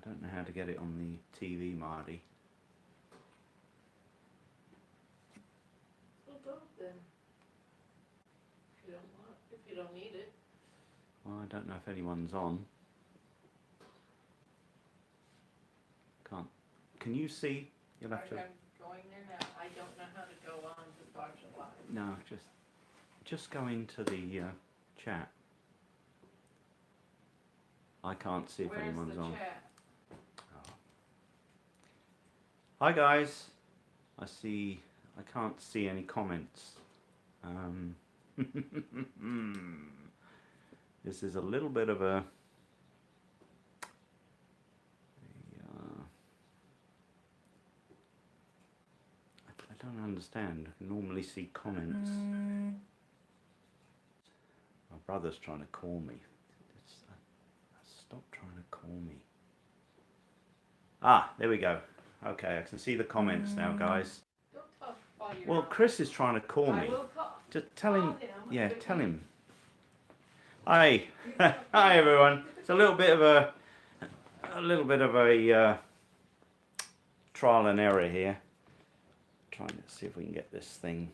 don't know how to get it on the TV, Marty. Well, don't then. If you don't need it. Well, I don't know if anyone's on. Can't. Can you see? You'll have to. I'm going there now. I don't know how to go on to Dr. Live. No, just go into the chat. I can't see if anyone's on. Chat? Oh. Hi guys. I can't see any comments. This is a little bit of a I don't understand. I can normally see comments. My brother's trying to call me. Stop trying to call me. Ah, there we go. Okay, I can see the comments now, guys. Don't talk while you're Well, Chris is trying to call me. I will call. Just tell him. Yeah, Good tell news. him. Hi, hi everyone. It's a little bit of a trial and error here. Trying to see if we can get this thing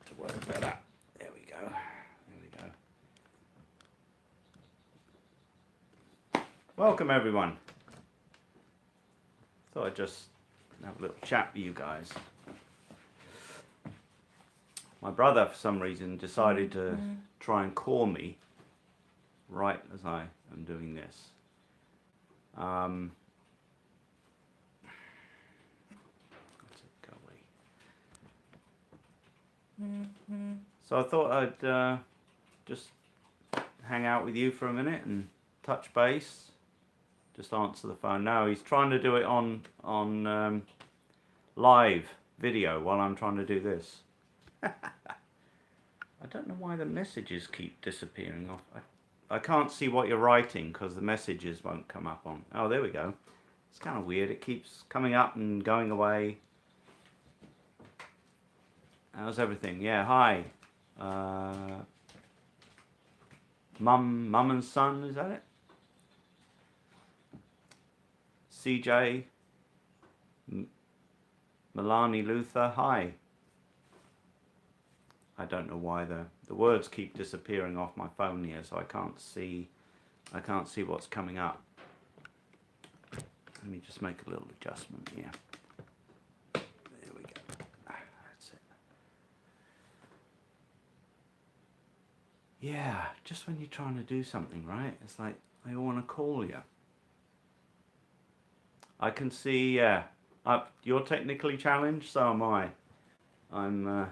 to work better. There we go. There we go. Welcome everyone. Thought I'd just have a little chat with you guys. My brother, for some reason, decided to try and call me right as I am doing this. Let's go away. So I thought I'd just hang out with you for a minute and touch base. Just answer the phone now. He's trying to do it on live video while I'm trying to do this. I don't know why the messages keep disappearing off. I can't see what you're writing because the messages won't come up on. Oh, there we go. It's kind of weird. It keeps coming up and going away. How's everything? Yeah, hi. Mum and son, is that it? CJ. Milani Luther, hi. I don't know why the words keep disappearing off my phone here, so I can't see what's coming up. Let me just make a little adjustment here. There we go. That's it. Yeah, just when you're trying to do something, right? It's like they all want to call you. I can see, yeah. You're technically challenged, so am I. I'm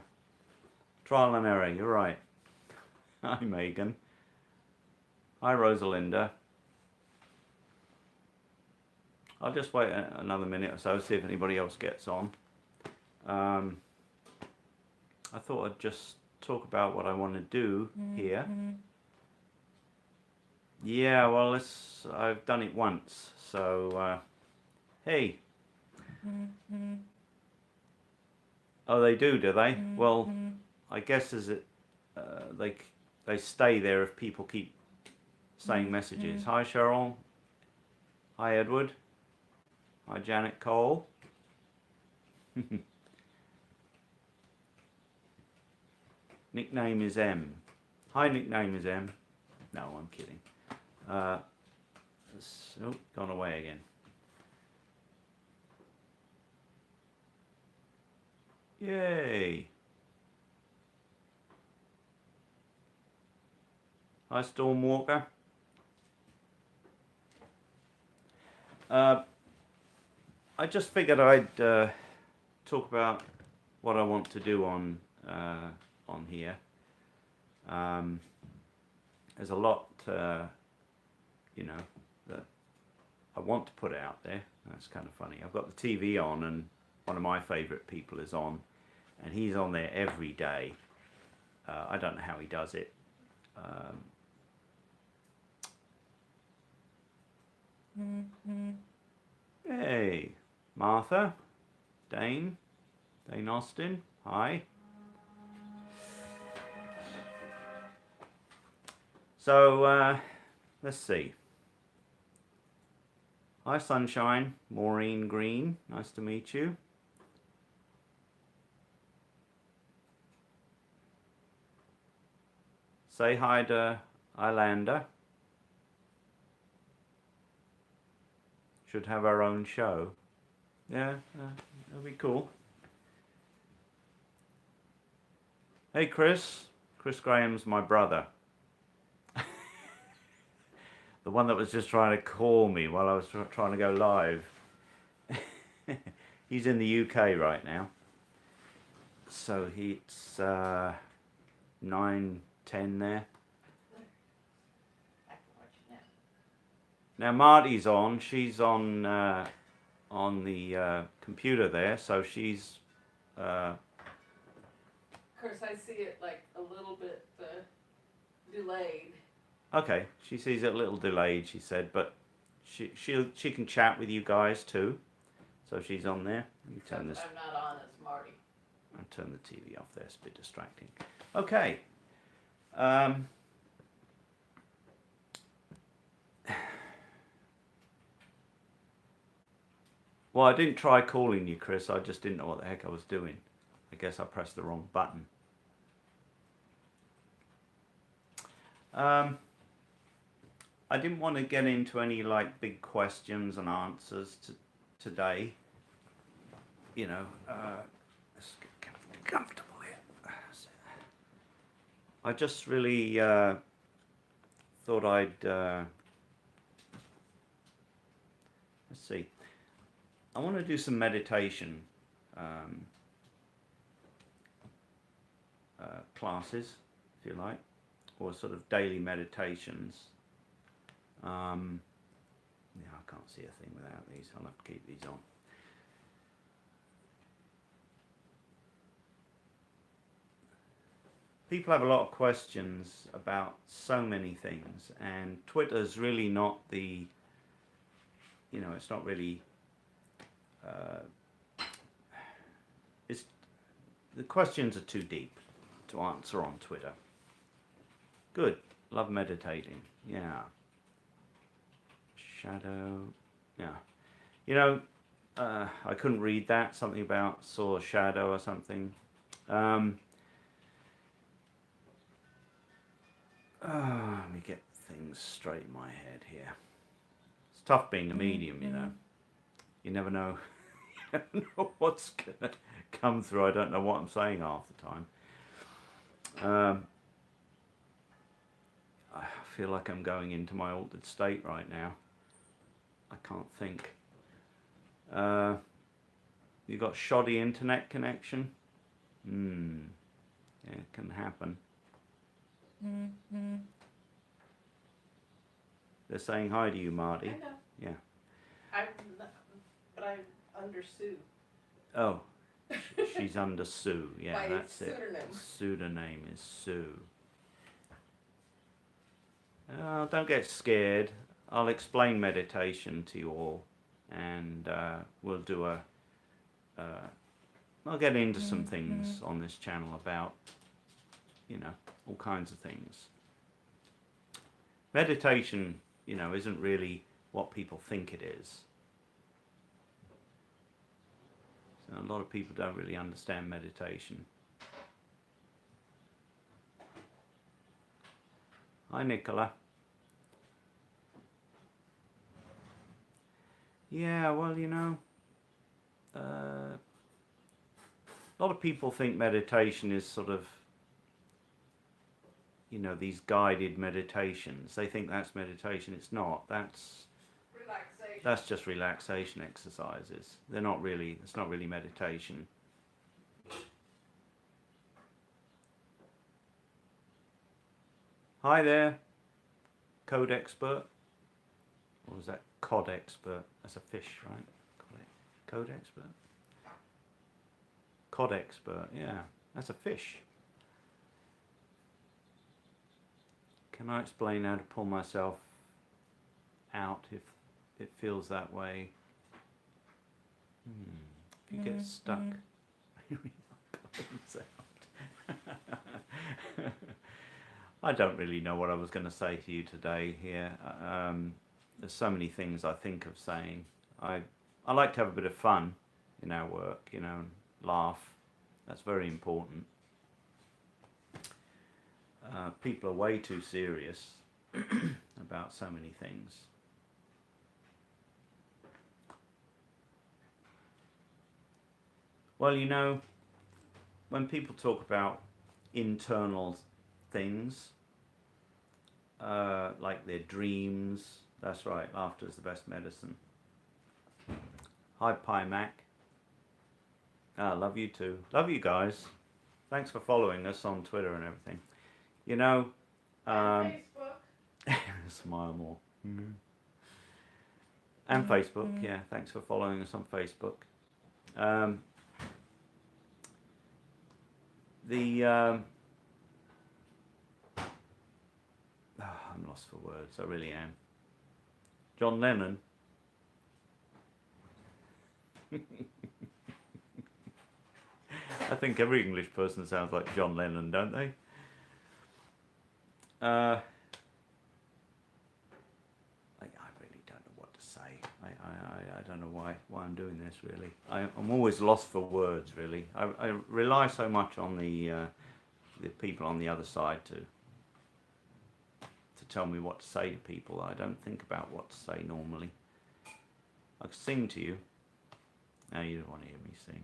trial and error, you're right. Hi Megan. Hi Rosalinda. I'll just wait another minute or so, see if anybody else gets on. I thought I'd just talk about what I want to do here. Yeah, well, I've done it once, so hey. Oh, they do they? Well, I guess they stay there if people keep saying messages. Hi Cheryl. Hi Edward. Hi Janet Cole. Nickname is M. Hi, nickname is M. No, I'm kidding. Oh, gone away again. Yay. Hi Stormwalker. I just figured I'd talk about what I want to do on here. There's a lot, you know, that I want to put out there. That's kind of funny. I've got the TV on, and one of my favourite people is on, and he's on there every day. I don't know how he does it. Hey, Martha, Dane Austin, hi. So, let's see. Hi, Sunshine. Maureen Green. Nice to meet you. Say hi to Islander. Should have our own show. Yeah, that'll be cool. Hey, Chris. Chris Graham's my brother. The one that was just trying to call me while I was trying to go live. He's in the UK right now. So it's 9:10 there. Now Marty's on. She's on the computer there, so she's. Of course, I see it like a little bit delayed. Okay, she sees it a little delayed. She said, but she can chat with you guys too. So she's on there. You turn this. I'm not on as Marty. I'll turn the TV off there. It's a bit distracting. Okay. Well, I didn't try calling you, Chris. I just didn't know what the heck I was doing. I guess I pressed the wrong button. I didn't want to get into any like big questions and answers today. You know, let's get comfortable here. I just really thought I'd let's see. I want to do some meditation classes, if you like, or sort of daily meditations. Yeah, I can't see a thing without these. I'll have to keep these on. People have a lot of questions about so many things, and Twitter's really not the, you know, it's not really, it's, the questions are too deep to answer on Twitter. Good, love meditating, yeah. Shadow, yeah. You know, I couldn't read that, something about saw a shadow or something. Let me get things straight in my head here. It's tough being a medium, you know. You never know, you never know what's gonna come through. I don't know what I'm saying half the time. I feel like I'm going into my altered state right now. I can't think. You got shoddy internet connection? Yeah, it can happen. They're saying hi to you, Marty. I know. Yeah. But I'm under Sue. Oh, she's under Sue. Yeah, By that's pseudonym. it. Pseudonym is Sue. Don't get scared. I'll explain meditation to you all, and we'll do I'll get into some things on this channel about, you know, all kinds of things. Meditation, you know, isn't really what people think it is. So a lot of people don't really understand meditation. Hi, Nicola. Yeah, well, you know, a lot of people think meditation is sort of, you know, these guided meditations. They think that's meditation. It's not. That's Relaxation. That's just relaxation exercises. They're not really, it's not really meditation. Hi there, code expert. Or was that cod expert? That's a fish, right? Code expert? Cod expert, yeah, that's a fish. Can I explain how to pull myself out if it feels that way? If you get stuck. I don't really know what I was going to say to you today here. there's so many things I think of saying. I like to have a bit of fun in our work, you know, and laugh. That's very important. People are way too serious about so many things. Well, you know, when people talk about internal things, like their dreams, that's right, laughter is the best medicine. Hi, Pi Mac. Love you too. Love you guys. Thanks for following us on Twitter and everything. You know, Facebook. smile more. Mm-hmm. And Facebook, yeah. Thanks for following us on Facebook. I'm lost for words. I really am. John Lennon. I think every English person sounds like John Lennon, don't they? I really don't know what to say. I don't know why I'm doing this, really. I'm always lost for words, really. I rely so much on the people on the other side to tell me what to say to people. I don't think about what to say normally. I could sing to you. No, you don't want to hear me sing.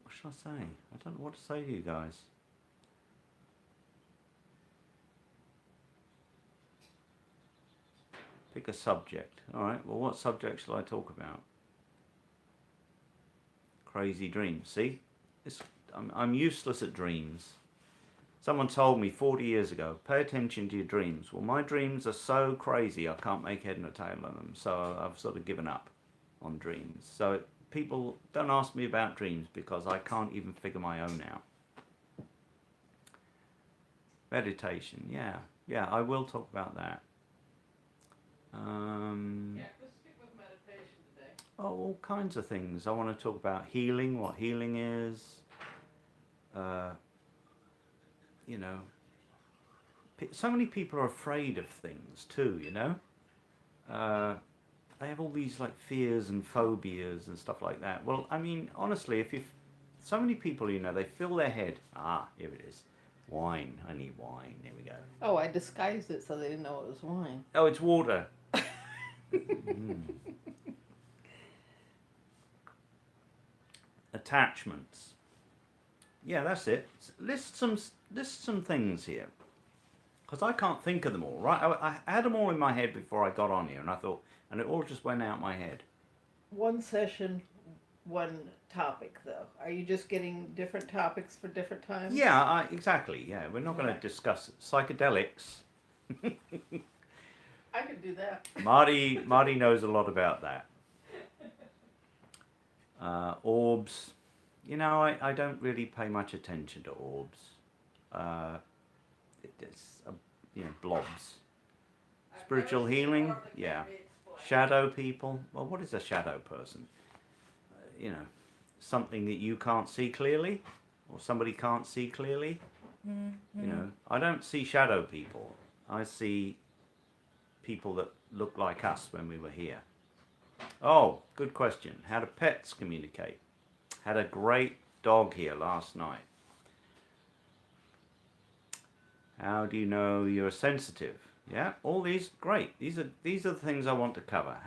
What should I say? I don't know what to say to you guys. Pick a subject. Alright, well, what subject shall I talk about? Crazy dreams. See? I'm useless at dreams. Someone told me 40 years ago, pay attention to your dreams. Well, my dreams are so crazy I can't make head and tail of them, so I've sort of given up on dreams. So people don't ask me about dreams because I can't even figure my own out. Meditation, yeah, I will talk about that. Yeah, let's stick with meditation today. Oh, all kinds of things. I want to talk about healing, what healing is. You know, so many people are afraid of things too, you know. They have all these like fears and phobias and stuff like that. Well, I mean, honestly, so many people, you know, they fill their head. Here it is. Wine. I need wine. There we go. Oh, I disguised it so they didn't know it was wine. Oh, it's water. Attachments. Yeah, that's it. List some things here, because I can't think of them all. Right, I had them all in my head before I got on here, and I thought, and it all just went out my head. One session, one topic, though. Are you just getting different topics for different times? Yeah, exactly. Yeah, we're not going to discuss psychedelics. I could do that. Marty knows a lot about that. Orbs. You know, I don't really pay much attention to orbs. It's you know, blobs. Spiritual healing, yeah. Shadow people. Well, what is a shadow person? You know, something that you can't see clearly, or somebody can't see clearly. You know, I don't see shadow people. I see people that look like us when we were here. Oh, good question. How do pets communicate? Had a great dog here last night. How do you know you're sensitive? Yeah, all these, great. These are the things I want to cover.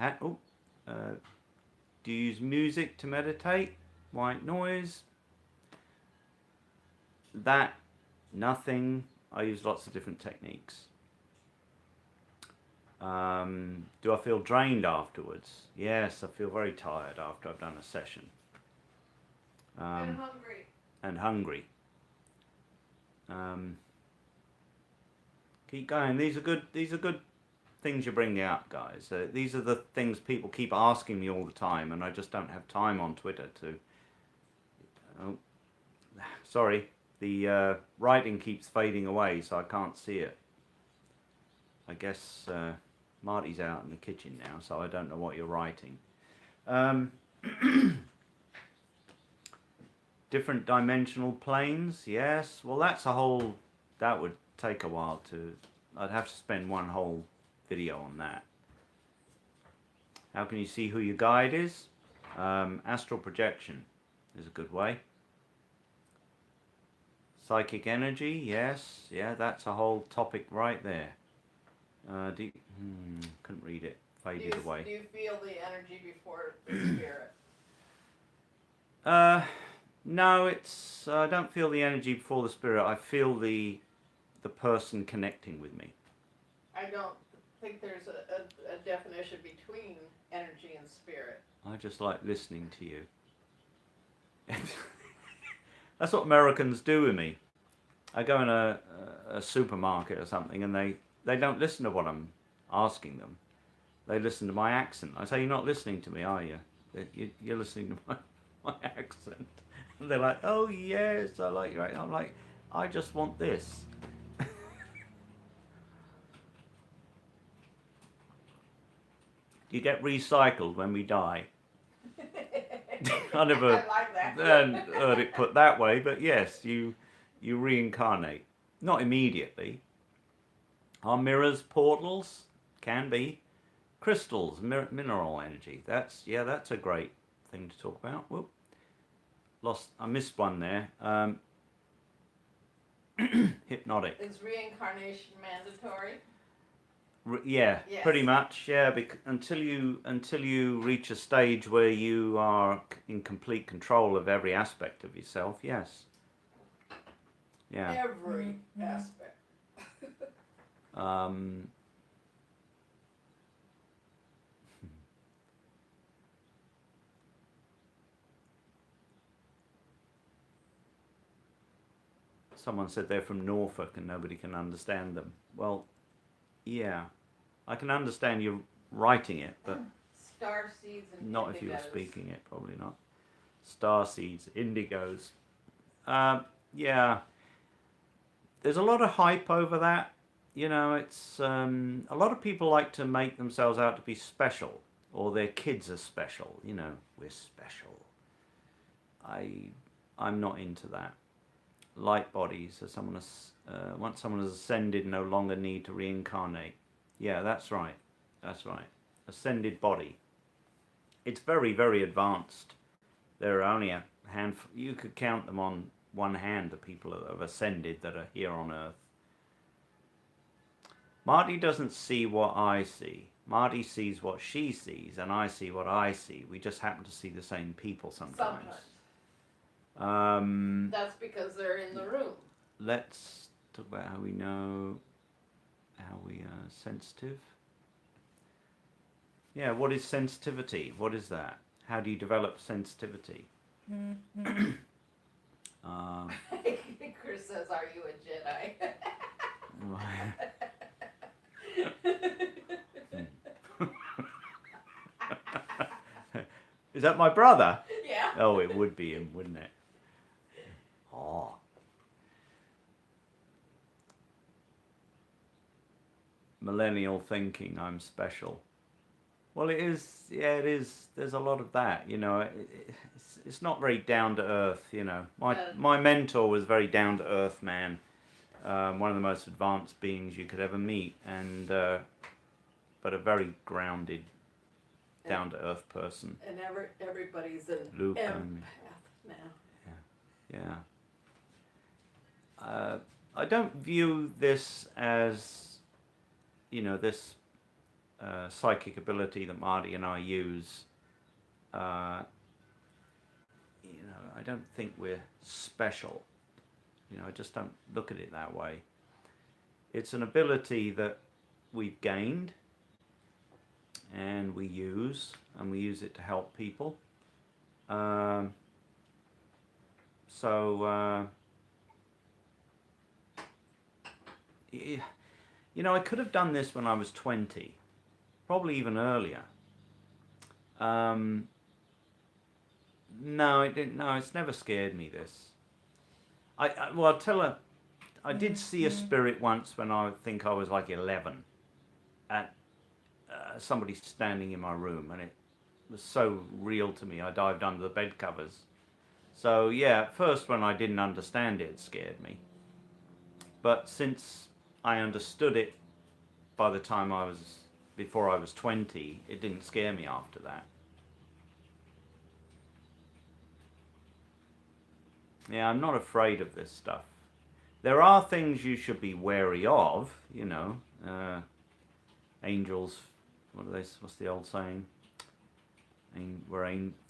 Do you use music to meditate? White noise? That, nothing. I use lots of different techniques. Do I feel drained afterwards? Yes, I feel very tired after I've done a session. And hungry. And hungry. Keep going. These are good things you're bringing up, guys. These are the things people keep asking me all the time, and I just don't have time on Twitter to. Oh, sorry. The writing keeps fading away, so I can't see it. I guess Marty's out in the kitchen now, so I don't know what you're writing. Different dimensional planes, yes. Well, that's a whole, that would take a while to, I'd have to spend one whole video on that. How can you see who your guide is? Astral projection is a good way. Psychic energy, yes. Yeah, that's a whole topic right there. Couldn't read it. Faded away. Do you feel the energy before the spirit? No, it's I don't feel the energy before the spirit. I feel the person connecting with me. I don't think there's a definition between energy and spirit. I just like listening to you. That's what Americans do with me. I go in a supermarket or something, and they don't listen to what I'm asking them. They listen to my accent. I say, "You're not listening to me, are you? You're listening to my accent." And they're like, "Oh yes, I like you." I'm like, "I just want this." You get recycled when we die. I never like that. heard it put that way, but yes, you reincarnate. Not immediately. Are mirrors portals? Can be. Crystals, mineral energy. That's a great thing to talk about. Whoop. I missed one there. Hypnotic. Is reincarnation mandatory? Yeah, Yes. pretty much. Yeah, until you reach a stage where you are in complete control of every aspect of yourself. Yes. Yeah. Every aspect. Someone said they're from Norfolk and nobody can understand them. Well, yeah, I can understand you writing it, but Star seeds and not indigos. if you were speaking it. Probably not. Star seeds, indigos. Yeah, there's a lot of hype over that. You know, it's a lot of people like to make themselves out to be special, or their kids are special. You know, we're special. I'm not into that. Light bodies, so once someone has ascended, no longer need to reincarnate. Yeah, that's right. That's right. Ascended body. It's very, very advanced. There are only a handful. You could count them on one hand, the people that have ascended that are here on Earth. Marty doesn't see what I see. Marty sees what she sees, and I see what I see. We just happen to see the same people sometimes. That's because they're in the room. Let's talk about how we know how we are sensitive. Yeah, what is sensitivity? What is that? How do you develop sensitivity? Chris says, "Are you a Jedi?" Is that my brother? Yeah. Oh, it would be him, wouldn't it? Oh. Millennial thinking, I'm special. Well, it is. Yeah, it is. There's a lot of that. You know, it's not very down to earth. You know, my mentor was a very down to earth man. One of the most advanced beings you could ever meet, and but a very grounded, down to earth person. And everybody's an Luke, empath now. Yeah. I don't view this as, you know, this psychic ability that Marty and I use. You know, I don't think we're special. You know, I just don't look at it that way. It's an ability that we've gained and we use it to help people. You know, I could have done this when I was 20, probably even earlier. No, it didn't. No, it's never scared me. This. Well, I'll tell her. I did see a spirit once when I think I was like 11, at somebody standing in my room, and it was so real to me. I dived under the bed covers. So yeah, at first when I didn't understand it, it scared me. But since I understood it by the time before I was 20, it didn't scare me after that. Yeah, I'm not afraid of this stuff. There are things you should be wary of, angels, what's the old saying?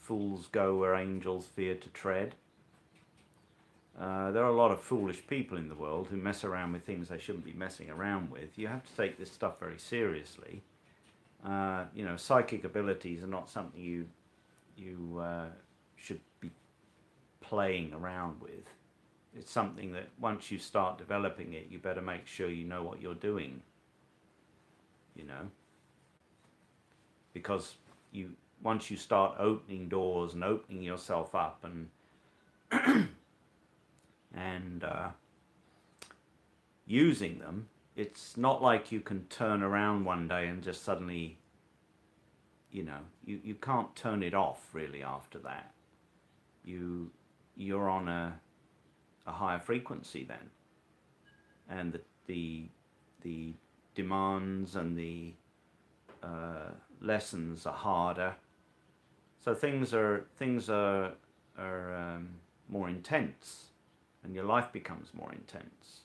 Fools go where angels fear to tread. There are a lot of foolish people in the world who mess around with things they shouldn't be messing around with. You have to take this stuff very seriously. Psychic abilities are not something you should be playing around with. It's something that once you start developing it, you better make sure you know what you're doing. Because once you start opening doors and opening yourself up and using them, it's not like you can turn around one day and just suddenly, you can't turn it off really after that. You're on a higher frequency then, and the demands and the lessons are harder. So things are more intense, and your life becomes more intense.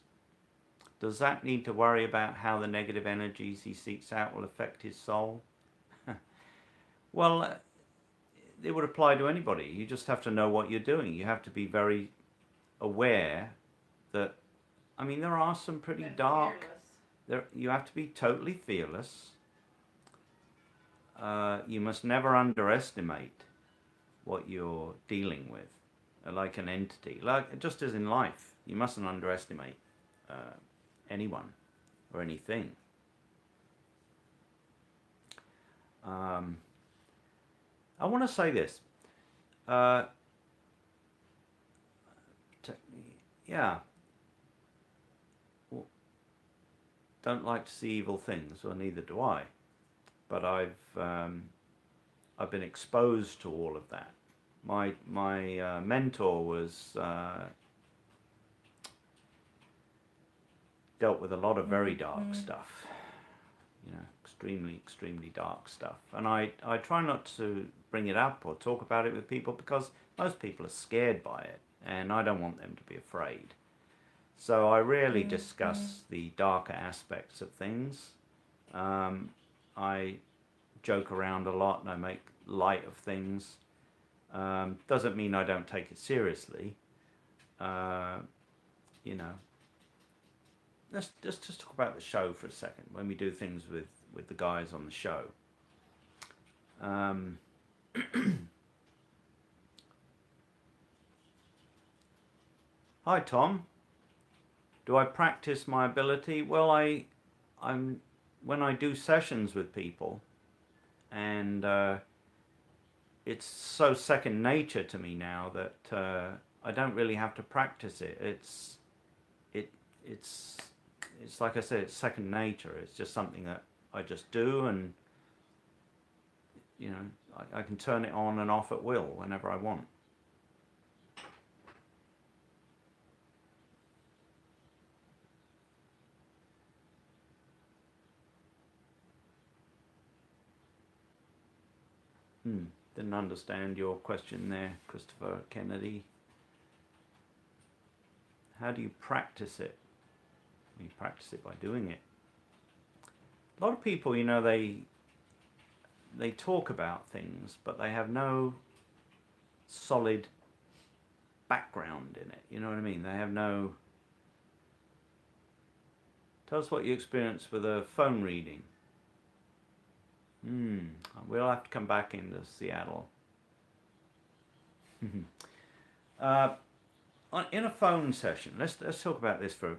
Does that need to worry about how the negative energies he seeks out will affect his soul? Well, it would apply to anybody. You just have to know what you're doing. You have to be very aware that, there are some pretty dark... You have to be totally fearless. You must never underestimate what you're dealing with, like an entity. Just as in life, you mustn't underestimate anyone or anything. I want to say this. Don't like to see evil things, or neither do I. But I've been exposed to all of that. My mentor was dealt with a lot of very dark stuff. Extremely dark stuff. And I try not to bring it up or talk about it with people because most people are scared by it, and I don't want them to be afraid. So I rarely discuss the darker aspects of things. I joke around a lot and I make light of things. Doesn't mean I don't take it seriously. Let's just talk about the show for a second, when we do things with the guys on the show. Hi Tom. Do I practice my ability? Well, when I do sessions with people, and it's so second nature to me now that I don't really have to practice it. It's like I said, it's second nature. It's just something that I just do, and I can turn it on and off at will whenever I want. Didn't understand your question there, Christopher Kennedy. How do you practice it? You practice it by doing it. A lot of people, they talk about things, but they have no solid background in it. You know what I mean? They have no... Tell us what you experienced with a phone reading. We'll have to come back into Seattle. In a phone session, let's talk about this for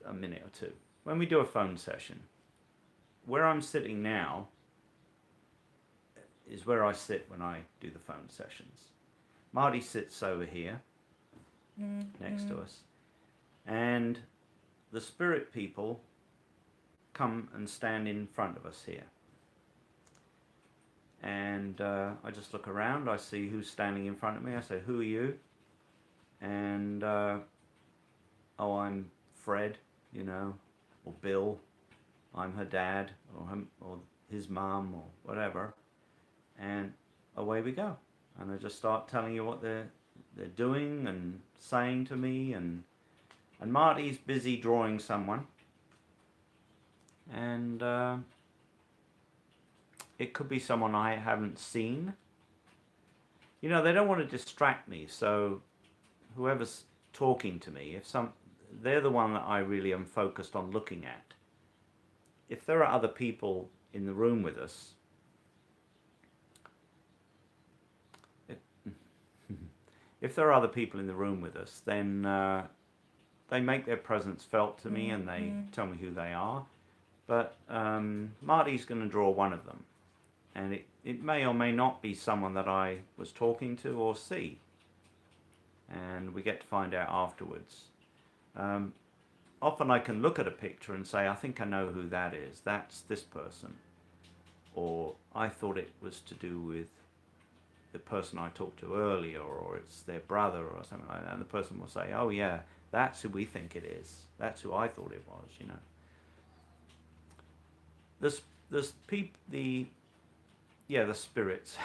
a minute or two. When we do a phone session, where I'm sitting now is where I sit when I do the phone sessions. Marty sits over here next to us, and the spirit people come and stand in front of us here. And I just look around, I see who's standing in front of me, I say, who are you? and oh, I'm Fred, or Bill. I'm her dad, or his mum, or whatever, and away we go. And I just start telling you what they're doing and saying to me, and Marty's busy drawing someone, and it could be someone I haven't seen. They don't want to distract me, so whoever's talking to me, they're the one that I really am focused on looking at. If there are other people in the room with us, then they make their presence felt to me, and they tell me who they are. But Marty's going to draw one of them, and it may or may not be someone that I was talking to or see, and we get to find out afterwards. Often I can look at a picture and say, I think I know who that is. That's this person. Or I thought it was to do with the person I talked to earlier, or it's their brother or something like that. And the person will say, oh yeah, that's who we think it is. That's who I thought it was, The spirits.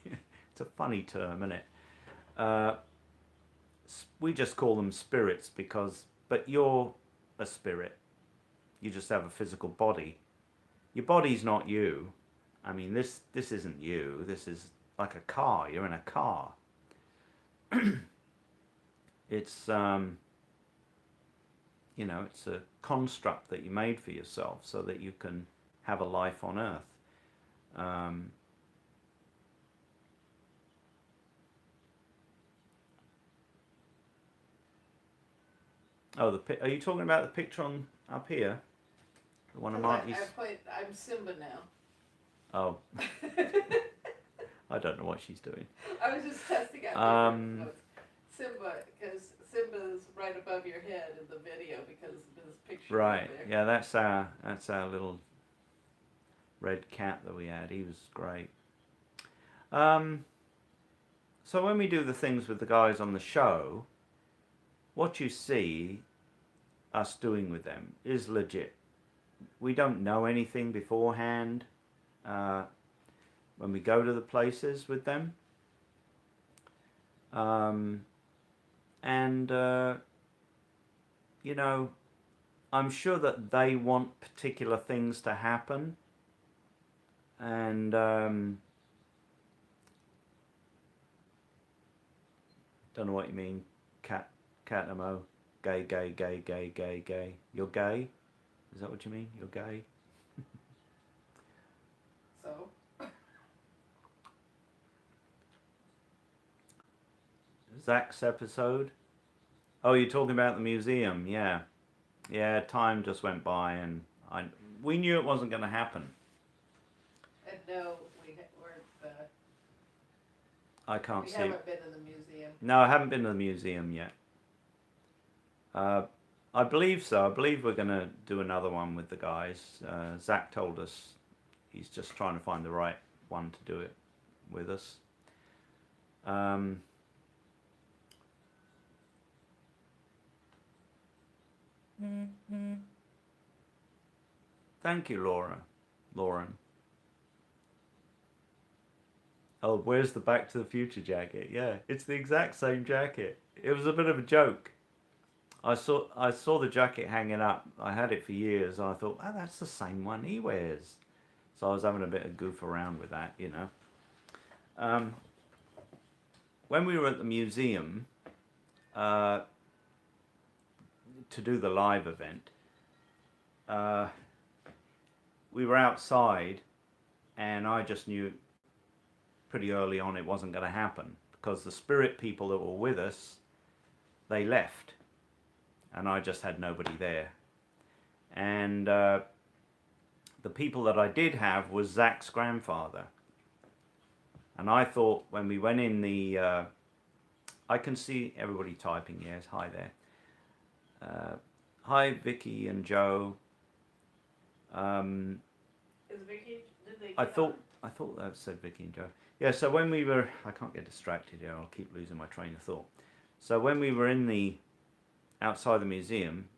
It's a funny term, isn't it? We just call them spirits but you're a spirit. You just have a physical body. Your body's not you. I mean, this isn't you. This is like a car. You're in a car. It's it's a construct that you made for yourself so that you can have a life on Earth. Are you talking about the picture up here? The one of Marty's? I'm Simba now. Oh. I don't know what she's doing. I was just testing out Simba, because Simba's right above your head in the video because of this picture. Right. Yeah, that's our little red cat that we had. He was great. So when we do the things with the guys on the show, what you see us doing with them is legit. We don't know anything beforehand when we go to the places with them. I'm sure that they want particular things to happen, and don't know what you mean, Catamo. Gay. You're gay? Is that what you mean? You're gay? So? Zach's episode? Oh, you're talking about the museum, yeah. Yeah, time just went by, and we knew it wasn't going to happen. And no, we weren't... I can't see. We haven't been in the museum. No, I haven't been to the museum yet. I believe so. I believe we're going to do another one with the guys. Zach told us he's just trying to find the right one to do it with us. Thank you, Lauren. Oh, where's the Back to the Future jacket? Yeah, it's the exact same jacket. It was a bit of a joke. I saw the jacket hanging up. I had it for years, and I thought, oh, that's the same one he wears. So I was having a bit of goof around with that, When we were at the museum to do the live event, we were outside, and I just knew pretty early on it wasn't going to happen, because the spirit people that were with us, they left, and I just had nobody there. And the people that I did have was Zach's grandfather. And I thought when we went in the... I can see everybody typing, yes, hi there. Hi, Vicky and Joe. Is Vicky... Did they I thought that said Vicky and Joe. Yeah, so when we were... I can't get distracted here, I'll keep losing my train of thought. So when we were outside the museum,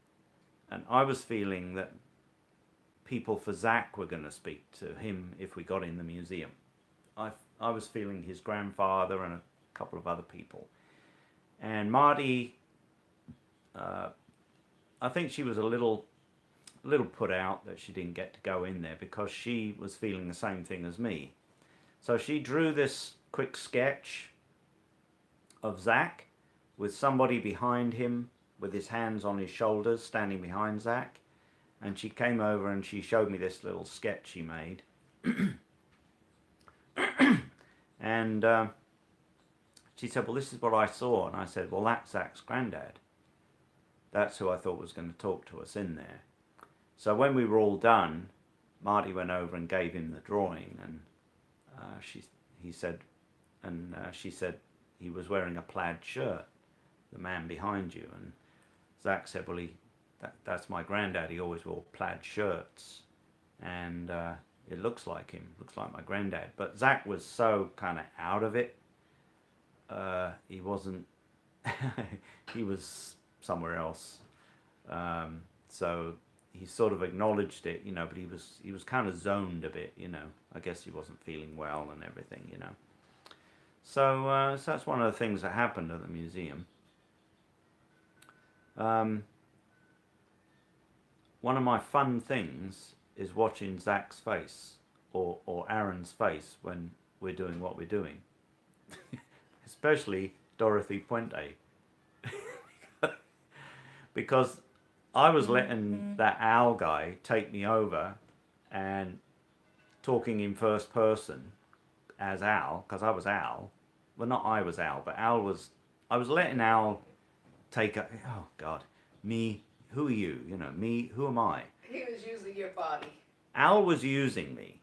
and I was feeling that people for Zach were going to speak to him if we got in the museum. I was feeling his grandfather and a couple of other people. And Marty, I think she was a little put out that she didn't get to go in there because she was feeling the same thing as me. So she drew this quick sketch of Zach with somebody behind him with his hands on his shoulders standing behind Zach. And she came over and she showed me this little sketch she made. And she said, well, this is what I saw. And I said, well, that's Zach's granddad. That's who I thought was going to talk to us in there. So when we were all done, Marty went over and gave him the drawing. And she said he was wearing a plaid shirt, the man behind you. And Zach said, well, that's my granddad. He always wore plaid shirts. And it looks like him, looks like my granddad. But Zach was so kind of out of it. He wasn't, he was somewhere else. So he sort of acknowledged it, you know, but he was kind of zoned a bit, you know. I guess he wasn't feeling well and everything, you know. So, so that's one of the things that happened at the museum. One of my fun things is watching Zach's face or Aaron's face when we're doing what we're doing. Especially Dorothy Puente. Because I was letting that Al guy take me over and talking in first person as Al, because I was Al. Well, not I was Al, but I was letting Al take a, oh God, me, who are you? You know, me, who am I? He was using your body. Al was using me,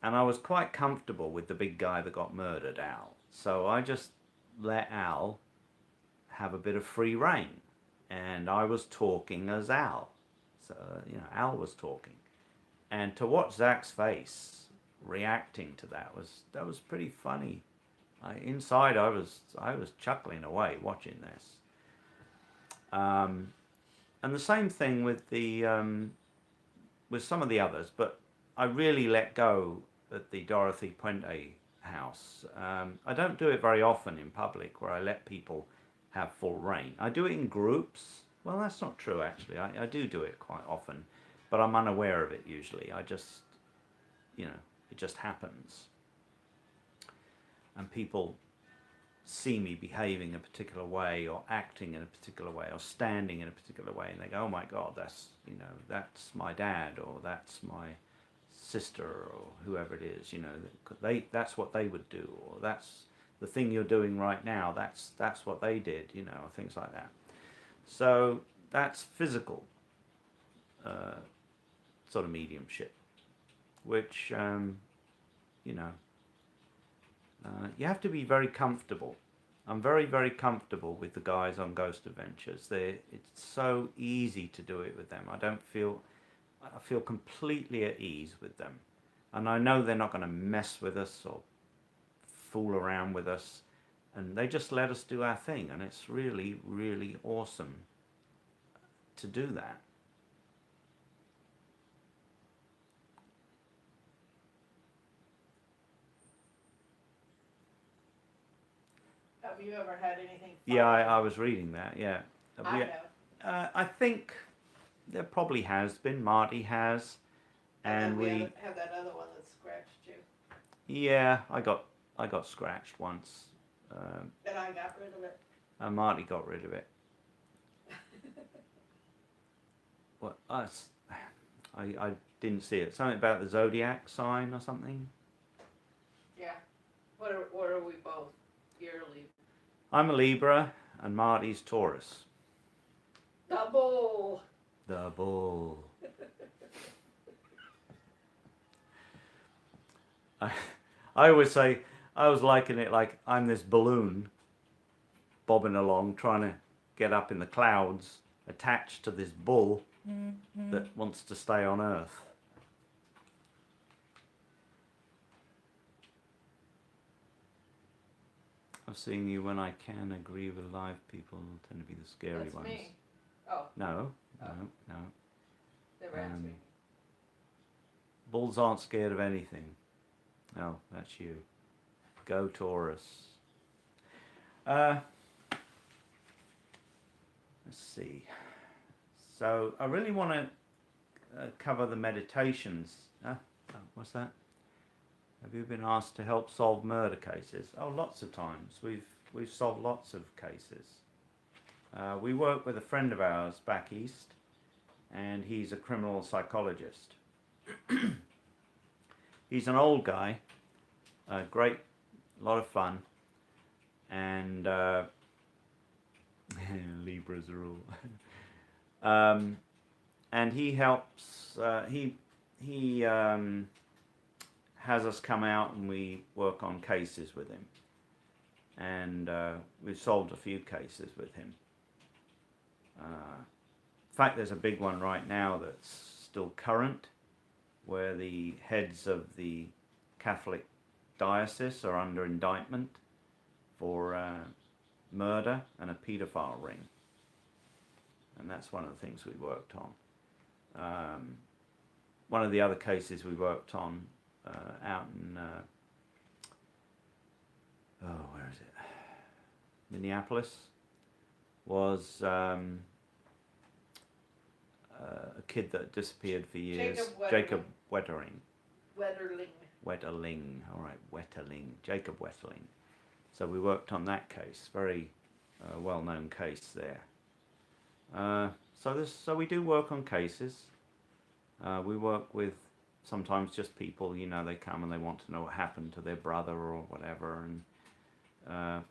and I was quite comfortable with the big guy that got murdered, Al. So I just let Al have a bit of free rein, and I was talking as Al. So, you know, Al was talking. And to watch Zach's face reacting to that was pretty funny. Inside I was chuckling away watching this. And the same thing with with some of the others, but I really let go at the Dorothy Puente house. I don't do it very often in public where I let people have full reign. I do it in groups. Well, that's not true actually. I do it quite often, but I'm unaware of it usually. I just, you know, it just happens. And people see me behaving a particular way or acting in a particular way or standing in a particular way, and they go, oh my God, that's, you know, that's my dad, or that's my sister, or whoever it is, you know, that's what they would do, or that's the thing you're doing right now, that's what they did, you know, things like that. So that's physical sort of mediumship, which you know, you have to be very comfortable. I'm very, very comfortable with the guys on Ghost Adventures. It's so easy to do it with them. I feel completely at ease with them. And I know they're not going to mess with us or fool around with us. And they just let us do our thing. And it's really, really awesome to do that. Have you ever had anything fun? Yeah, I was reading that, yeah. I have. I think there probably has been. Marty has. And we have that other one that scratched you. Yeah, I got scratched once. And I got rid of it. And Marty got rid of it. What? I didn't see it. Something about the zodiac sign or something. Yeah. What are we both? Yearly. I'm a Libra and Marty's Taurus. The bull. The bull. I always say, I was liking it like I'm this balloon bobbing along trying to get up in the clouds attached to this bull that wants to stay on Earth. I've seen you when I can agree with live people tend to be the scary That's ones. me. Oh, No, Oh. no. never answering. Bulls aren't scared of anything. No, that's you. Go Taurus. Let's see. So I really want to cover the meditations. What's that? Have you been asked to help solve murder cases? Oh, lots of times. We've solved lots of cases. We work with a friend of ours back east, and he's a criminal psychologist. He's an old guy, great, a lot of fun, and Libras are all. And he helps. He has us come out and we work on cases with him, and we've solved a few cases with him. In fact, there's a big one right now that's still current, where the heads of the Catholic diocese are under indictment for murder and a paedophile ring. And that's one of the things we worked on. One of the other cases we worked on out in, where is it? Minneapolis, was a kid that disappeared for years. Jacob Wetterling. Wetterling, all right, Wetterling, Jacob Wetterling. So we worked on that case, very well-known case there. So we do work on cases. We work with sometimes just people, they come and they want to know what happened to their brother or whatever, and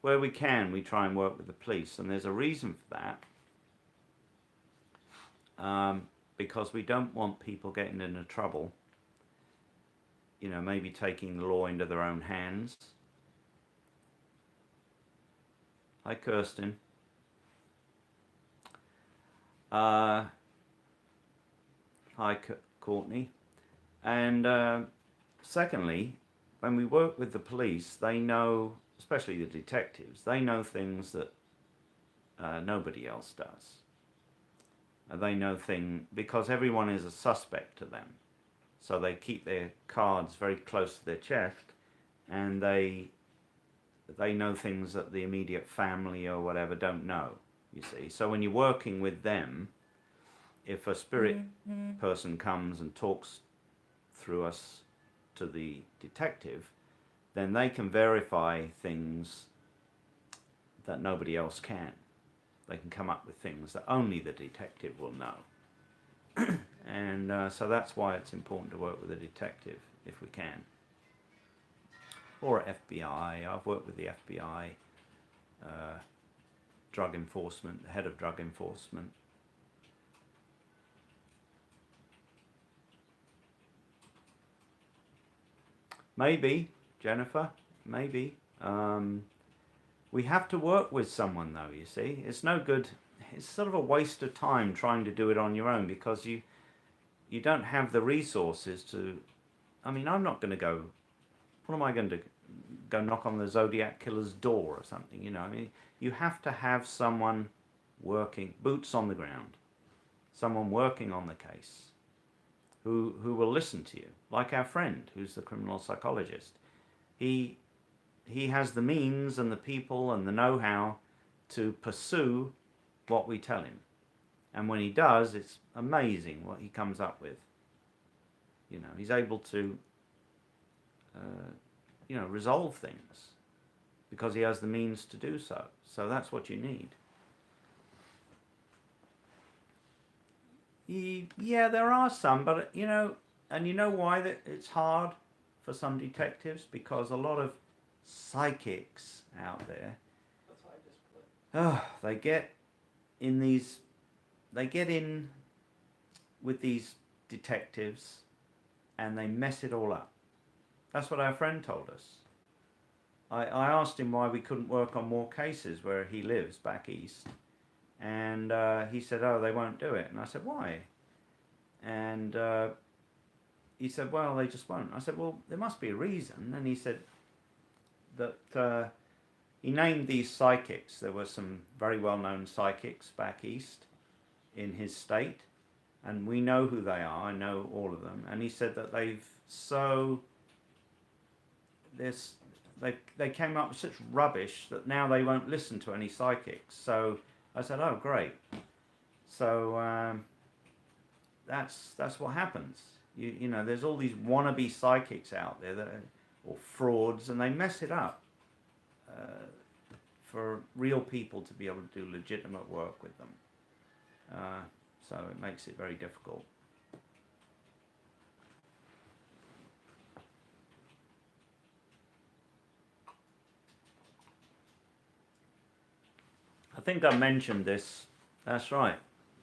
where we can, we try and work with the police, and there's a reason for that. Because we don't want people getting into trouble, maybe taking the law into their own hands. Hi, Kirsten. Hi, Courtney. And secondly, when we work with the police, they know, especially the detectives, they know things that nobody else does. They know things because everyone is a suspect to them. So they keep their cards very close to their chest, and they know things that the immediate family or whatever don't know, you see. So when you're working with them, if a spirit person comes and talks through us to the detective, then they can verify things that nobody else can. They can come up with things that only the detective will know. And so that's why it's important to work with a detective if we can. Or FBI. I've worked with the FBI, drug enforcement, the head of drug enforcement. Maybe, Jennifer, maybe. We have to work with someone though, you see. It's no good, it's sort of a waste of time trying to do it on your own, because you don't have the resources to, I'm not going to go, what am I going to do? Go knock on the Zodiac Killer's door or something, you have to have someone working, boots on the ground, someone working on the case, who will listen to you, like our friend who's the criminal psychologist. He has the means and the people and the know-how to pursue what we tell him. And when he does, it's amazing what he comes up with. He's able to, resolve things because he has the means to do so. So that's what you need. Yeah, there are some, but, and you know why that it's hard for some detectives? Because a lot of psychics out there, That's why I just put. they get in with these detectives and they mess it all up. That's what our friend told us. I asked him why we couldn't work on more cases where he lives back east, and he said, oh, they won't do it. And I said, why? And he said, well, they just won't. I said, well, there must be a reason. And he said that he named these psychics. There were some very well-known psychics back east in his state, and we know who they are. I know all of them. And he said that they came up with such rubbish that now they won't listen to any psychics. So I said, oh, great. So that's what happens. You know, there's all these wannabe psychics out there or frauds, and they mess it up for real people to be able to do legitimate work with them. So it makes it very difficult. I think I mentioned this. That's right.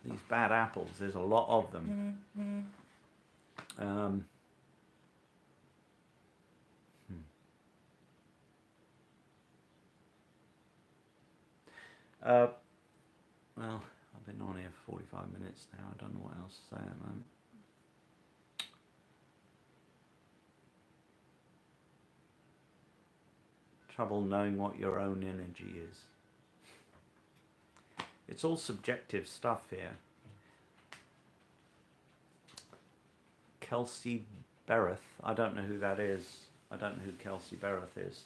These bad apples. There's a lot of them. Well, I've been on here for 45 minutes now. I don't know what else to say at the moment. Trouble knowing what your own energy is. It's all subjective stuff here. Kelsey Bereth. I don't know who that is. I don't know who Kelsey Bereth is.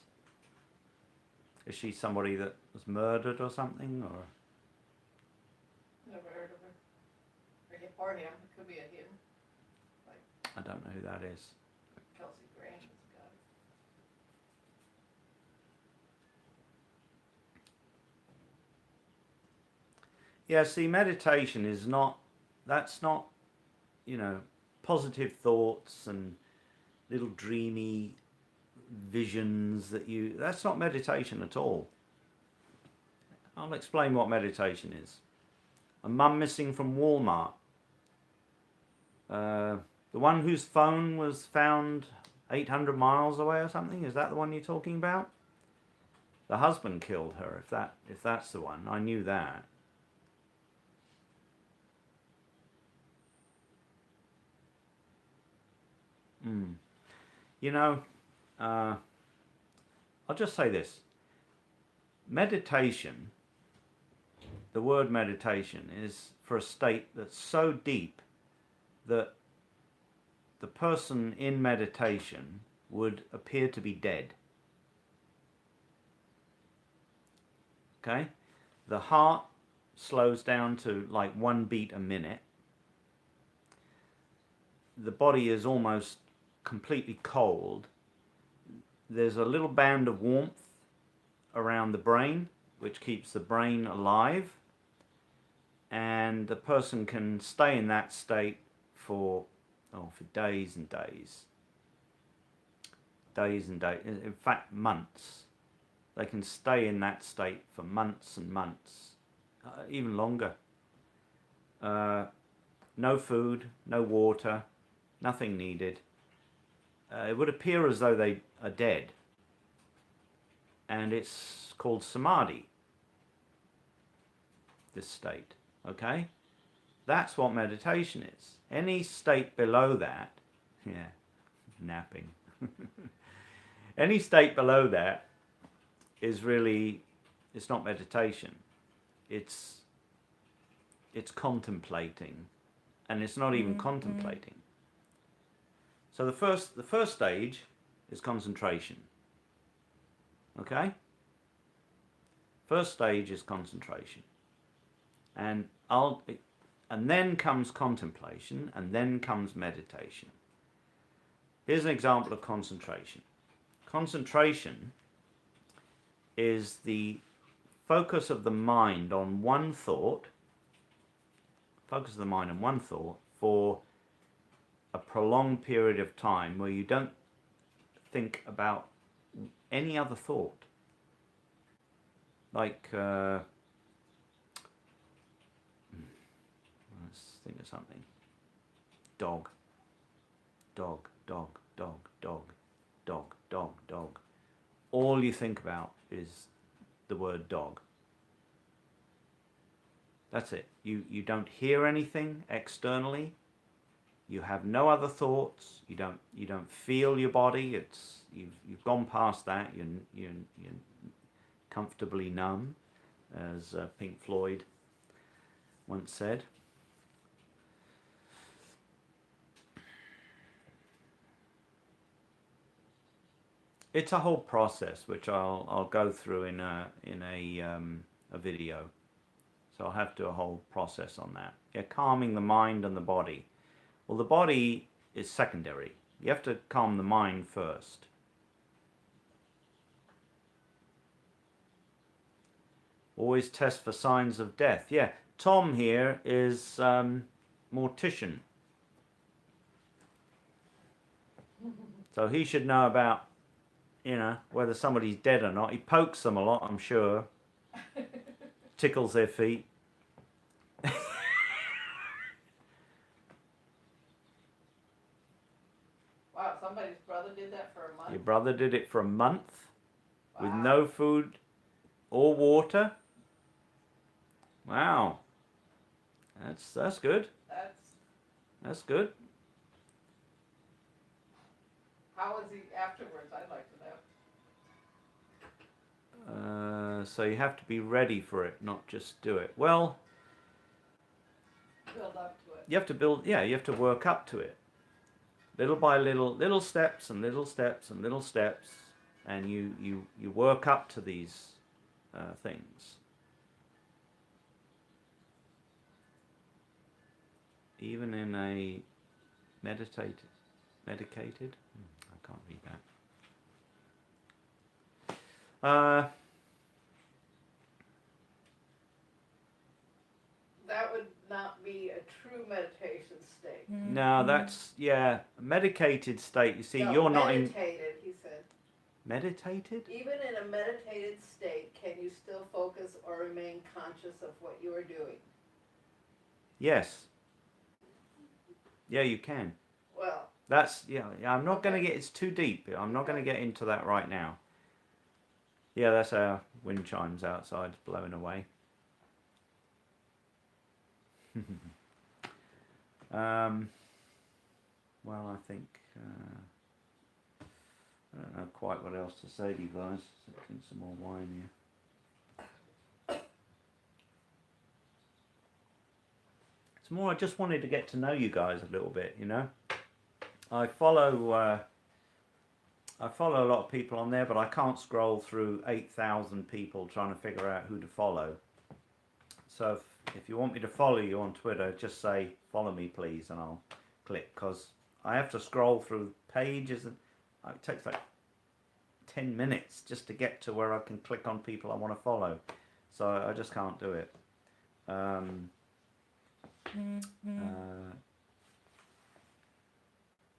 Is she somebody that was murdered or something, or? Never heard of her. Or him. It could be a him. Like I don't know who that is. Kelsey Grant is a guy. Yeah, see, meditation is not, that's not, you know, positive thoughts and little dreamy visions that's not meditation at all. I'll explain what meditation is. A mum missing from Walmart. The one whose phone was found 800 miles away or something, is that the one you're talking about? The husband killed her, if that's the one. I knew that. You know, I'll just say this. Meditation, the word meditation, is for a state that's so deep that the person in meditation would appear to be dead. Okay? The heart slows down to like 1 beat a minute. The body is almost completely cold. There's a little band of warmth around the brain, which keeps the brain alive, and the person can stay in that state for days and days. Days and days, in fact months. They can stay in that state for months and months, even longer. No food, no water, nothing needed. It would appear as though they are dead. And it's called samadhi, this state. Okay? That's what meditation is. Any state below that, napping. Any state below that is really, it's not meditation. It's contemplating. And it's not even contemplating. So the first stage is concentration. Okay? First stage is concentration. And then comes contemplation, and then comes meditation. Here's an example of concentration. Concentration is the focus of the mind on one thought, for a prolonged period of time where you don't think about any other thought. Like, let's think of something. Dog. Dog, dog, dog, dog, dog, dog, dog. All you think about is the word dog. That's it. You don't hear anything externally. You have no other thoughts. You don't feel your body. You've gone past that. You comfortably numb, as Pink Floyd once said. It's a whole process which I'll go through in a video. So I'll have to do a whole process on that. Yeah, calming the mind and the body. Well, the body is secondary. You have to calm the mind first. Always test for signs of death. Yeah, Tom here is mortician. So he should know about, whether somebody's dead or not. He pokes them a lot, I'm sure. Tickles their feet. Wow, somebody's brother did that for a month? Your brother did it for a month. Wow. With no food or water. Wow. That's good. That's good. How was he afterwards? I'd like to know. So you have to be ready for it, not just do it. Well, build up to it. You have to build. Yeah, you have to work up to it. Little by little steps and little steps and little steps, and you work up to these things. Even in a medicated, I can't read that. That would not be a true meditation state. No, that's, a medicated state. You see, no, you're not in... Meditated, he said. Meditated? Even in a meditated state, can you still focus or remain conscious of what you are doing? Yes. Yeah, you can. Well... That's, I'm not going to get... It's too deep. I'm not going to get into that right now. Yeah, that's our wind chimes outside blowing away. Well, I think I don't know quite what else to say to you guys. Drink some more wine here. It's more, I just wanted to get to know you guys a little bit, I follow a lot of people on there, but I can't scroll through 8,000 people trying to figure out who to follow. So if you want me to follow you on Twitter, just say, follow me please, and I'll click, because I have to scroll through pages, and it takes like 10 minutes just to get to where I can click on people I want to follow. So I just can't do it.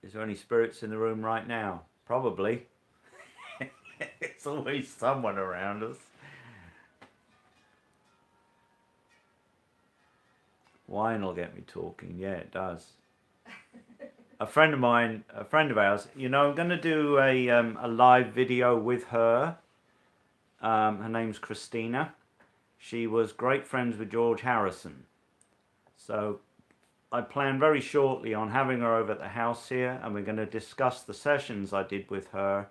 Is there any spirits in the room right now? Probably. It's always someone around us. Wine will get me talking. Yeah, it does. A friend of ours, I'm going to do a live video with her. Her name's Christina. She was great friends with George Harrison. So I plan very shortly on having her over at the house here, and we're going to discuss the sessions I did with her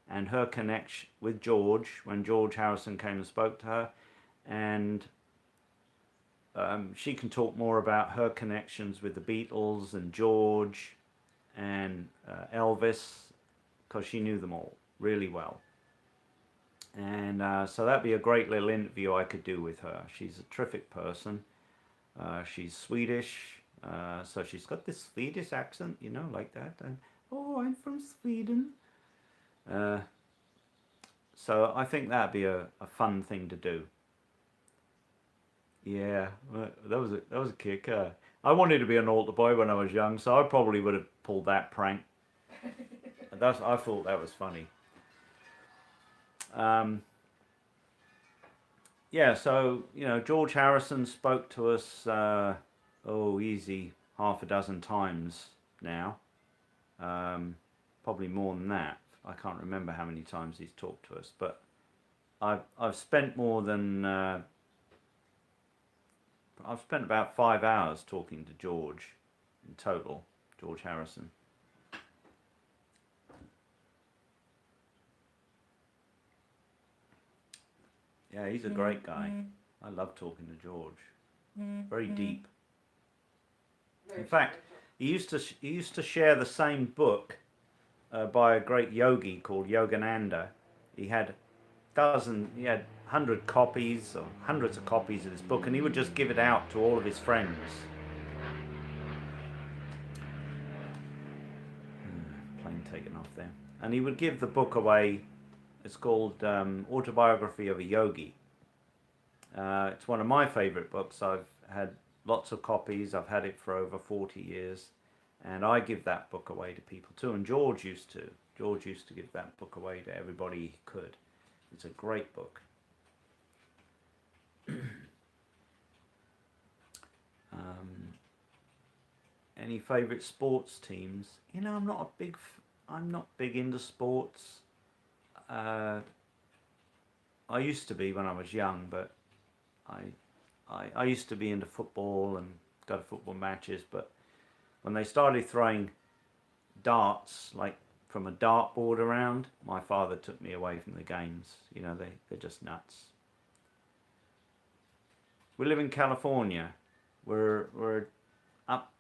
and her connection with George when George Harrison came and spoke to her. And she can talk more about her connections with the Beatles and George and Elvis, because she knew them all really well. And so that'd be a great little interview I could do with her. She's a terrific person. She's Swedish, so she's got this Swedish accent, like that. And, oh, I'm from Sweden. So I think that'd be a fun thing to do. Yeah, that was a kick. I wanted to be an altar boy when I was young, so I probably would have pulled that prank. I thought that was funny. Yeah, so George Harrison spoke to us easy half a dozen times now. Probably more than that. I can't remember how many times he's talked to us, but I've spent more than I've spent about 5 hours talking to George in total, George Harrison. Yeah, he's a great guy. I love talking to George. Very deep. Very In fact, spiritual. he used to share the same book by a great yogi called Yogananda. He had he had 100 copies or hundreds of copies of this book, and he would just give it out to all of his friends. Plane taken off there. And he would give the book away. It's called Autobiography of a Yogi. It's one of my favorite books. I've had lots of copies. I've had it for over 40 years. And I give that book away to people too. And George used to. George used to give that book away to everybody he could. It's a great book. Any favorite sports teams? You know, I'm not big into sports. I used to be when I was young, but I used to be into football and go to football matches. But when they started throwing darts, like from a dartboard around, my father took me away from the games. You know, they're just nuts. We live in California. We're up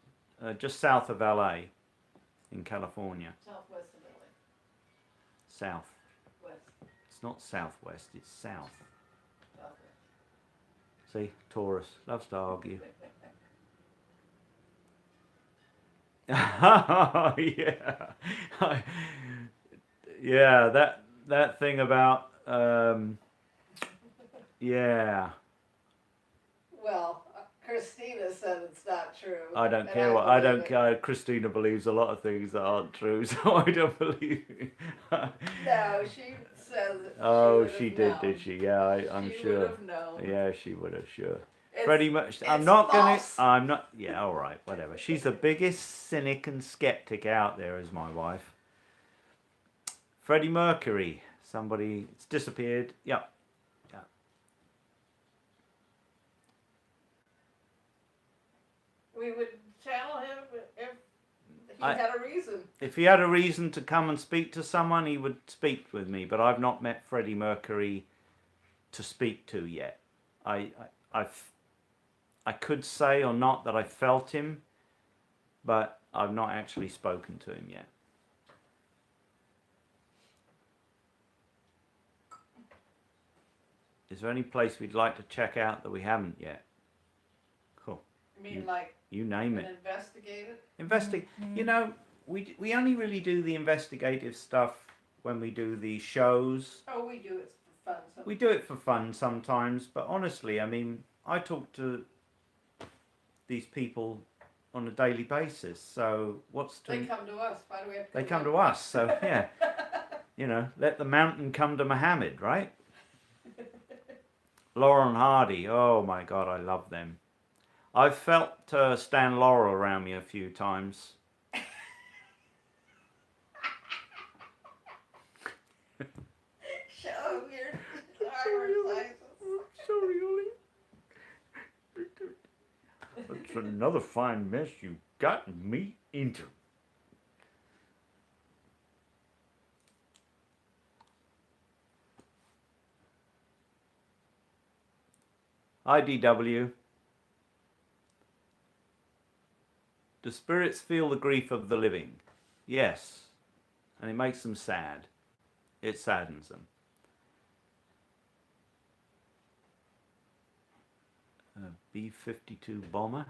just south of LA in California. Southwest of LA. South. West. It's not southwest, it's south. Southwest. See, Taurus loves to argue. Yeah. Yeah, that thing about yeah. Well, Christina said it's not true. I don't and care what I don't believe it. care. Christina believes a lot of things that aren't true, so I don't believe it. No, she says it. Oh, she she would did, have known. did she? Yeah, I'm She sure. would have known. Yeah, she would have, sure. It's, Pretty much. I'm it's not gonna. false. I'm not. Yeah, all right, whatever. She's the biggest cynic and skeptic out there, is my wife. Freddie Mercury. Somebody. It's disappeared. Yep. Yeah. We would channel him if he I- had a reason. If he had a reason to come and speak to someone, he would speak with me. But I've not met Freddie Mercury to speak to yet. I could say or not that I felt him, but I've not actually spoken to him yet. Is there any place we'd like to check out that we haven't yet? Cool. I mean, like, You name an it. investigative? You know, we only really do the investigative stuff when we do the shows. Oh, we do it for fun. So We do it for fun sometimes, but honestly, I mean, I talk to these people on a daily basis. So what's to... they come to us. Why do we have to They come them? to us. So yeah, you know, let the mountain come to Muhammad, right? Laurel and Hardy. Oh my God, I love them. I've felt Stan Laurel around me a few times. Show your driver's license. Sorry, Ollie. It's another fine mess you've gotten me into. IDW. Do spirits feel the grief of the living? Yes. And it makes them sad. It saddens them. B-52 bomber?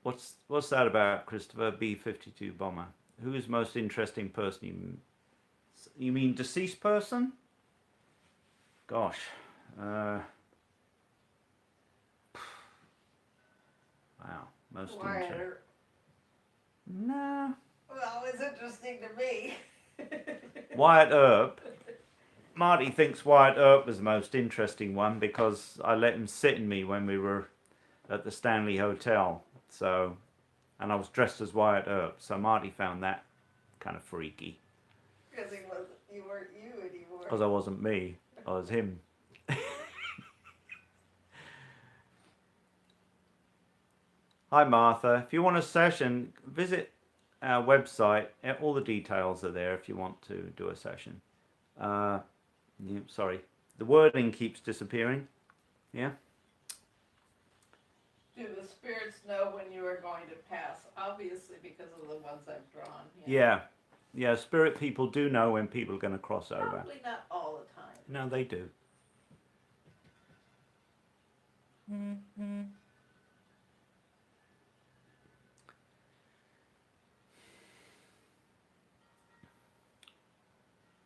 What's that about, Christopher? B-52 bomber. Who is most interesting person? You mean deceased person? Gosh. Wow. Most interesting. Wyatt. No. Well, it's interesting to me. Wyatt Earp. Marty thinks Wyatt Earp was the most interesting one because I let him sit in me when we were at the Stanley Hotel. So, and I was dressed as Wyatt Earp. So Marty found that kind of freaky. Because you weren't you anymore. Because I wasn't me. I was him. Hi Martha. If you want a session, visit our website. All the details are there if you want to do a session. Sorry, the wording keeps disappearing. Yeah. Do the spirits know when you are going to pass? Obviously, because of the ones I've drawn. Yeah. Yeah, spirit people do know when people are going to cross over. Probably not all the time. No, they do.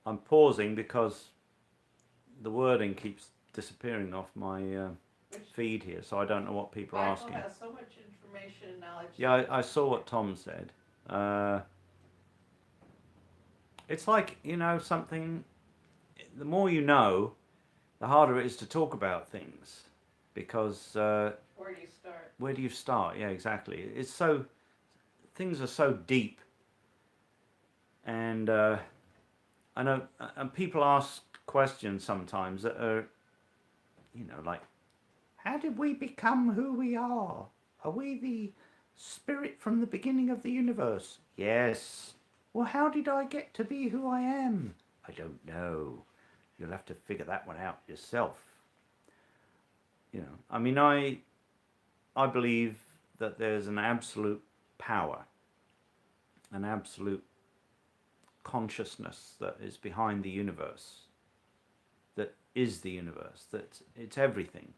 I'm pausing because the wording keeps disappearing off my feed here, so I don't know what people are Michael asking. has so much information and knowledge. Yeah, I saw what Tom said. It's like, you know, something, the more you know, the harder it is to talk about things. Because where do you start? Where do you start? Yeah, exactly. It's so, things are so deep. And I know, and people ask questions sometimes that are, you know, like, how did we become who we are? Are we the spirit from the beginning of the universe? Yes. Well, how did I get to be who I am? I don't know. You'll have to figure that one out yourself. You know, I mean, I believe that there's an absolute power, an absolute consciousness that is behind the universe, that is the universe, that it's everything.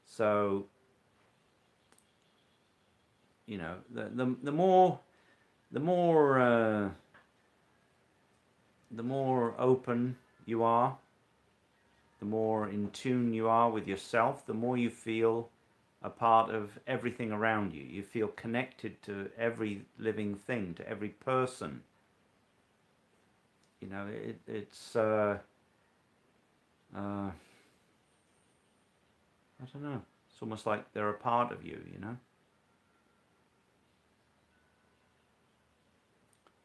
So, you know, the more open you are, the more in tune you are with yourself, the more you feel a part of everything around you. You feel connected to every living thing, to every person. You know, it's I don't know. It's almost like they're a part of you, you know.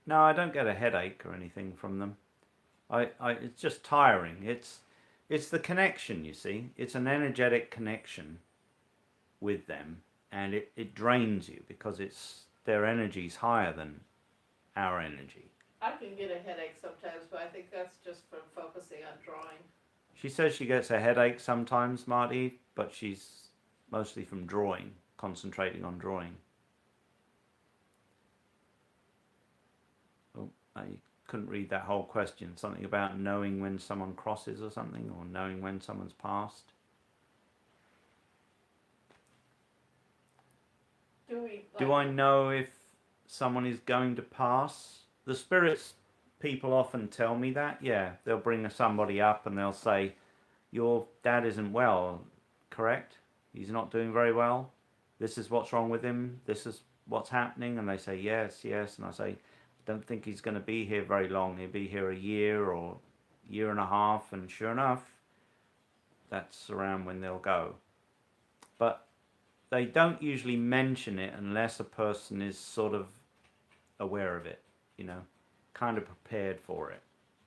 No, I don't get a headache or anything from them. It's just tiring. It's the connection, you see. It's an energetic connection with them, and it drains you because their energy's higher than our energy. I can get a headache sometimes, but I think that's just from focusing on drawing. She says she gets a headache sometimes, Marty, but she's mostly from drawing, concentrating on drawing. Oh, I couldn't read that whole question. Something about knowing when someone crosses or something, or knowing when someone's passed. Do I know if someone is going to pass? The spirits people often tell me that. Yeah, they'll bring somebody up and they'll say, your dad isn't well, correct? He's not doing very well. This is what's wrong with him. This is what's happening. And they say, yes, yes. And I say, don't think he's going to be here very long. He'll be here a year or year and a half. And sure enough, that's around when they'll go. But they don't usually mention it unless a person is sort of aware of it, you know, kind of prepared for it.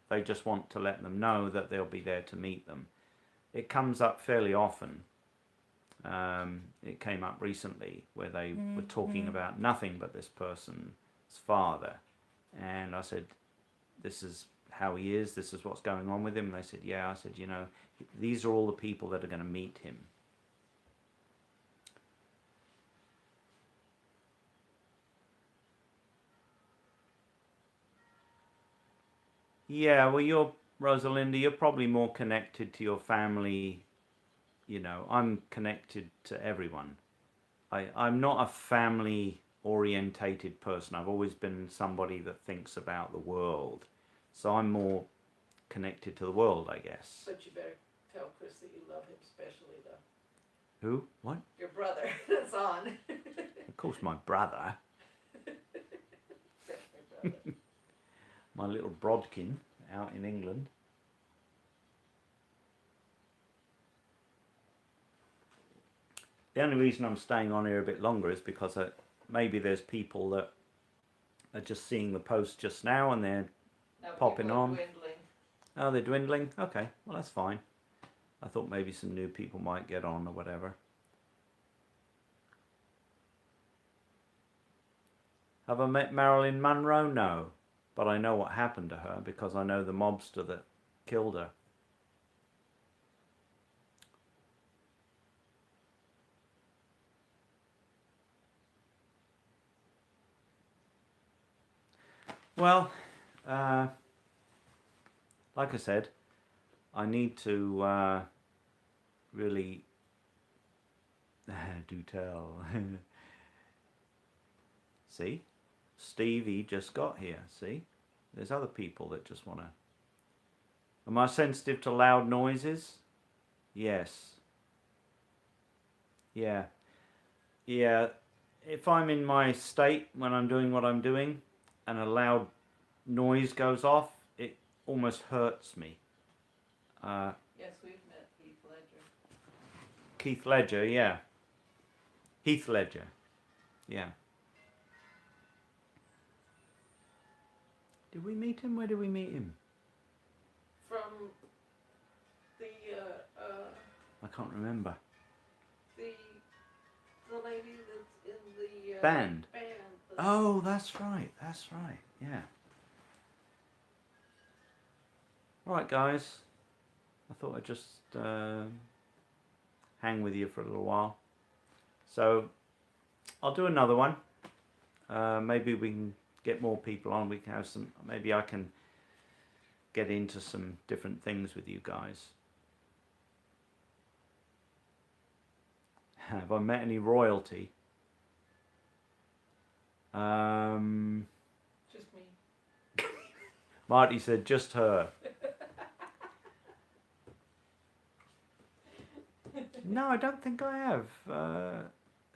They just want to let them know that they'll be there to meet them. It comes up fairly often. It came up recently where they were talking about nothing but this person's father. And I said, this is how he is, this is what's going on with him. And they said, yeah. I said, you know, these are all the people that are going to meet him. Yeah, well, Rosalinda, you're probably more connected to your family. You know, I'm connected to everyone. I'm not a family orientated person. I've always been somebody that thinks about the world. So I'm more connected to the world, I guess. But you better tell Chris that you love him especially, though. Who? What? Your brother that's on. Of course, my brother. Brother. My little Brodkin out in England. The only reason I'm staying on here a bit longer is because maybe there's people that are just seeing the post just now and they're popping on. Dwindling. Oh, they're dwindling? Okay, well that's fine. I thought maybe some new people might get on or whatever. Have I met Marilyn Monroe? No. But I know what happened to her because I know the mobster that killed her. Well, like I said, I need to really do tell. See, Stevie just got here. See, there's other people that just want to. Am I sensitive to loud noises? Yes. Yeah. Yeah. If I'm in my state when I'm doing what I'm doing and a loud noise goes off, it almost hurts me. Yes, we've met Heath Ledger. Keith Ledger, yeah. Heath Ledger, yeah. Did we meet him? Where did we meet him? From the I can't remember. the lady that's in the Band. Oh, that's right, yeah. Alright guys, I thought I'd just hang with you for a little while. So, I'll do another one. Maybe we can get more people on, we can have some, maybe I can get into some different things with you guys. Have I met any royalty? Just me. Marty said just her. No, I don't think I have. I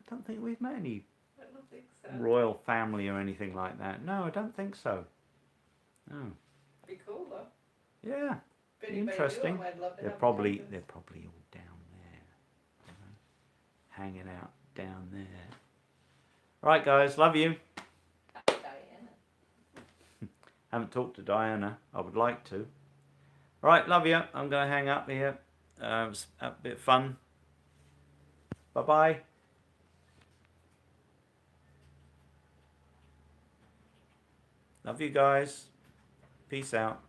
don't think we've met any I don't think so. royal family or anything like that. No, I don't think so. No. Be cool though. Yeah. If anybody Interesting. knew 'em, I'd love to They're have probably them. they're probably all down there, you know, hanging out down there. All right, guys, love you. Diana. Haven't talked to Diana. I would like to. All right, love you. I'm going to hang up here. It was a bit of fun. Bye bye. Love you guys. Peace out.